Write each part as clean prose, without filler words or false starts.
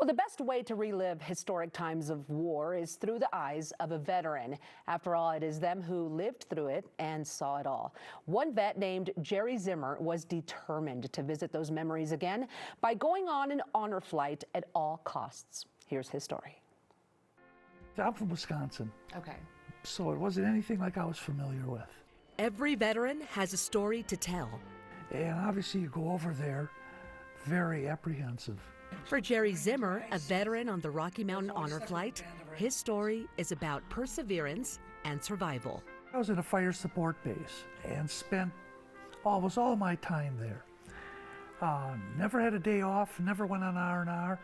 Well, the best way to relive historic times of war is through the eyes of a veteran. After all, it is them who lived through it and saw it all. One vet named Jerry Zimmer was determined to visit those memories again by going on an honor flight at all costs. Here's his story. I'm from Wisconsin. Okay. So it wasn't anything like I was familiar with. Every veteran has a story to tell. And obviously you go over there very apprehensive. For Jerry Zimmer, a veteran on the Rocky Mountain Honor Flight, his story is about perseverance and survival. I was at a fire support base and spent almost all my time there. Never had a day off, never went on R&R.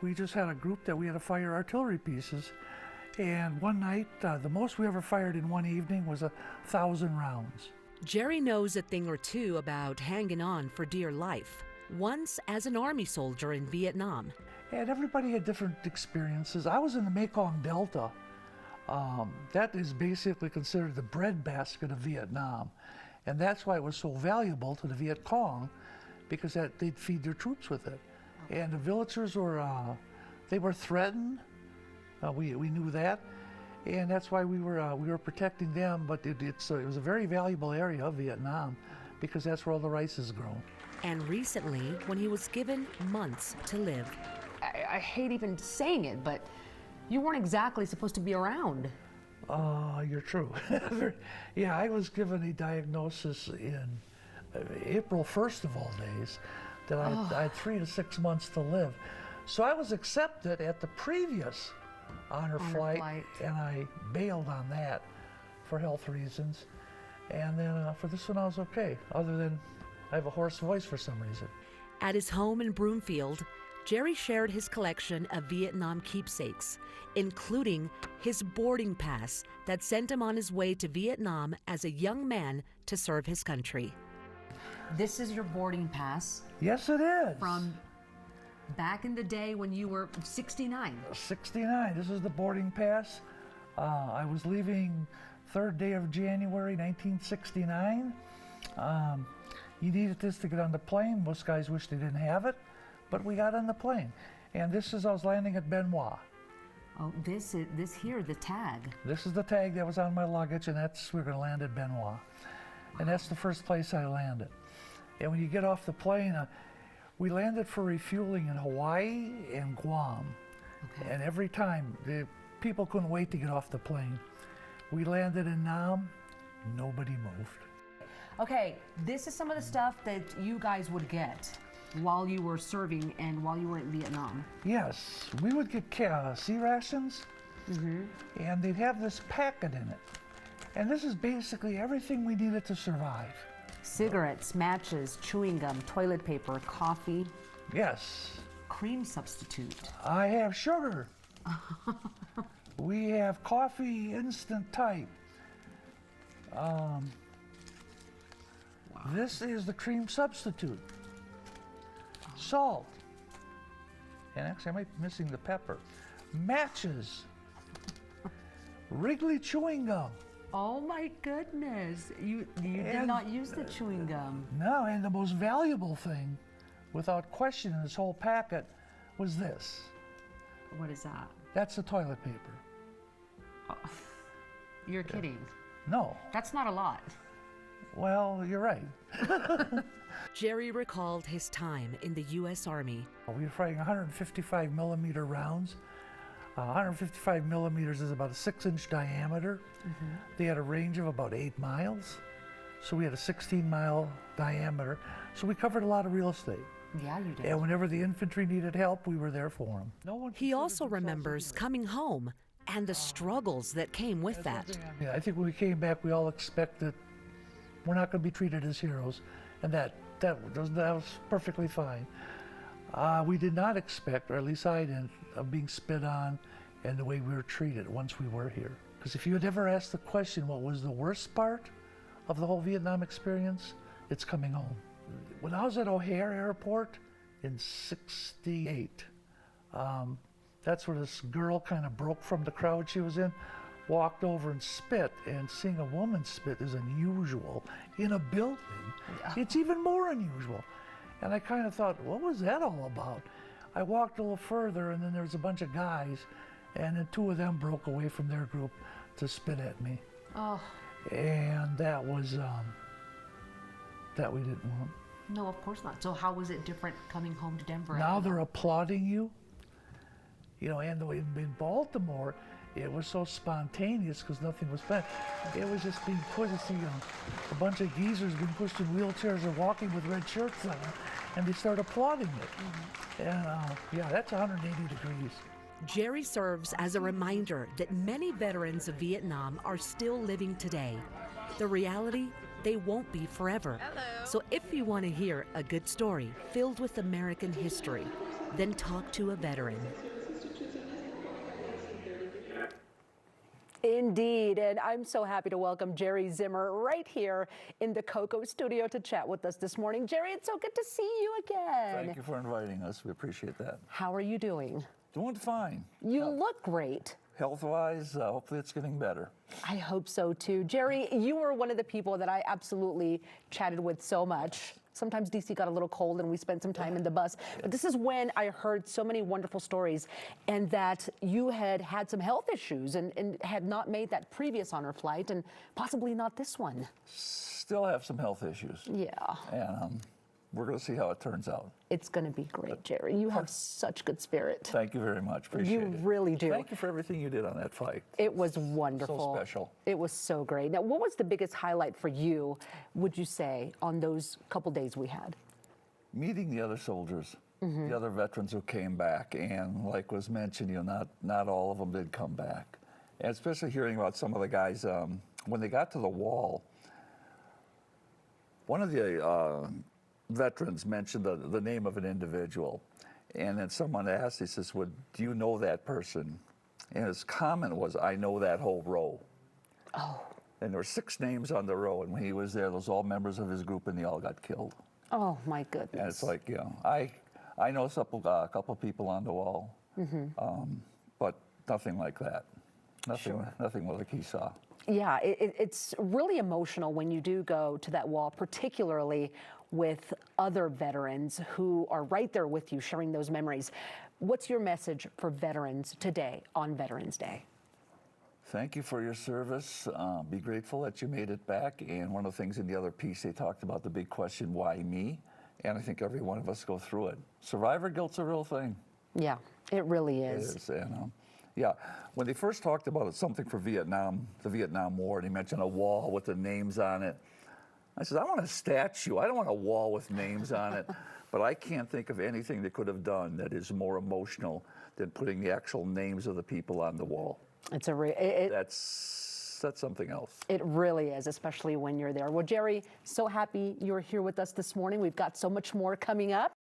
We just had a group that we had to fire artillery pieces. And one night, the most we ever fired in one evening was 1,000 rounds. Jerry knows a thing or two about hanging on for dear life. Once as an Army soldier in Vietnam. And everybody had different experiences. I was in the Mekong Delta. That is basically considered the breadbasket of Vietnam. And that's why it was so valuable to the Viet Cong, because they'd feed their troops with it. And the villagers were, they were threatened. We knew that. And that's why we were protecting them, but it was a very valuable area of Vietnam because that's where all the rice is grown. And recently, when he was given months to live. I hate even saying it, but you weren't exactly supposed to be around. You're true. Yeah, I was given a diagnosis in April 1st of all days that I had 3 to 6 months to live. So I was accepted at the previous honor flight, and I bailed on that for health reasons. And then for this one I was okay, other than I have a hoarse voice for some reason. At his home in Broomfield, Jerry shared his collection of Vietnam keepsakes, including his boarding pass that sent him on his way to Vietnam as a young man to serve his country. This is your boarding pass. Yes, it is. From back in the day when you were 69. 69, this is the boarding pass. I was leaving 3rd day of January, 1969. You needed this to get on the plane. Most guys wish they didn't have it, but we got on the plane. And this is, I was landing at Benoit. Oh, this here, the tag. This is the tag that was on my luggage, and we're gonna land at Benoit. And that's the first place I landed. And when you get off the plane, we landed for refueling in Hawaii and Guam. Okay. And every time, the people couldn't wait to get off the plane. We landed in Nam, nobody moved. Okay, this is some of the stuff that you guys would get while you were serving and while you were in Vietnam. Yes, we would get sea rations, and they'd have this packet in it. And this is basically everything we needed to survive. Cigarettes, matches, chewing gum, toilet paper, coffee. Yes. Cream substitute. I have sugar. We have coffee, instant type. This is the cream substitute. Salt. And actually I might be missing the pepper. Matches. Wrigley chewing gum. Oh my goodness. You did not use the chewing gum. No, and the most valuable thing, without question in this whole packet, was this. What is that? That's the toilet paper. Oh, you're kidding. No. That's not a lot. Well, you're right. Jerry recalled his time in the U.S. Army. We were firing 155 millimeter rounds. 155 millimeters is about a 6-inch diameter. They had a range of about 8 miles. So we had a 16-mile diameter. So we covered a lot of real estate. Yeah, you did. And whenever the infantry needed help, we were there for them. He also remembers coming home and the struggles that came with that. Yeah, I think when we came back, we all expected we're not going to be treated as heroes, and that was perfectly fine. We did not expect, or at least I didn't, of being spit on and the way we were treated once we were here. Because if you had ever asked the question, what was the worst part of the whole Vietnam experience, it's coming home. When I was at O'Hare Airport in '68, that's where this girl kind of broke from the crowd she was in, walked over and spit, and seeing a woman spit is unusual. In a building, it's even more unusual. And I kind of thought, what was that all about? I walked a little further, and then there was a bunch of guys, and then 2 of them broke away from their group to spit at me. Oh, And that was, that we didn't want. no, of course not. So how was it different coming home to Denver? Now they're applauding you. You know, and in Baltimore, it was so spontaneous because nothing was planned. It was just being pushed. You see a bunch of geezers being pushed in wheelchairs or walking with red shirts on, and they start applauding it. And yeah, that's 180 degrees. Jerry serves as a reminder that many veterans of Vietnam are still living today. The reality, they won't be forever. So if you want to hear a good story filled with American history, then talk to a veteran. Indeed, and I'm so happy to welcome Jerry Zimmer right here in the Coco studio to chat with us this morning. Jerry, it's so good to see you again. Thank you for inviting us. We appreciate that. How are you doing? Doing fine. You look great. Health-wise, hopefully it's getting better. I hope so too. Jerry, you were one of the people that I absolutely chatted with so much. Sometimes DC got a little cold and we spent some time in the bus. But this is when I heard so many wonderful stories, and that you had had some health issues and had not made that previous honor flight and possibly not this one. Still have some health issues. Yeah. And we're going to see how it turns out. It's going to be great, Jerry. You have such good spirit. Thank you very much. Appreciate it. You really do. Thank you for everything you did on that flight. It was wonderful. So special. It was so great. Now, what was the biggest highlight for you, would you say, on those couple days we had? Meeting the other soldiers, the other veterans who came back, and like was mentioned, you know, not all of them did come back. And especially hearing about some of the guys, when they got to the wall, one of the veterans mentioned the name of an individual, and then someone asked, he says, well, do you know that person? And his comment was, I know that whole row. Oh. And there were 6 names on the row, and when he was there, those all members of his group, and they all got killed. Oh, my goodness. And it's like, you know, I know a couple people on the wall, but nothing like that. Nothing like he saw. Yeah, it's really emotional when you do go to that wall, particularly with other veterans who are right there with you, sharing those memories. What's your message for veterans today on Veterans Day? Thank you for your service. Be grateful that you made it back. And one of the things in the other piece, they talked about the big question, why me? And I think every one of us go through it. Survivor guilt's a real thing. Yeah, it really It is. is. And, yeah, when they first talked about it, something for Vietnam, the Vietnam War, and he mentioned a wall with the names on it. I said, I want a statue. I don't want a wall with names on it. But I can't think of anything they could have done that is more emotional than putting the actual names of the people on the wall. It's That's something else. It really is, especially when you're there. Well, Jerry, so happy you're here with us this morning. We've got so much more coming up.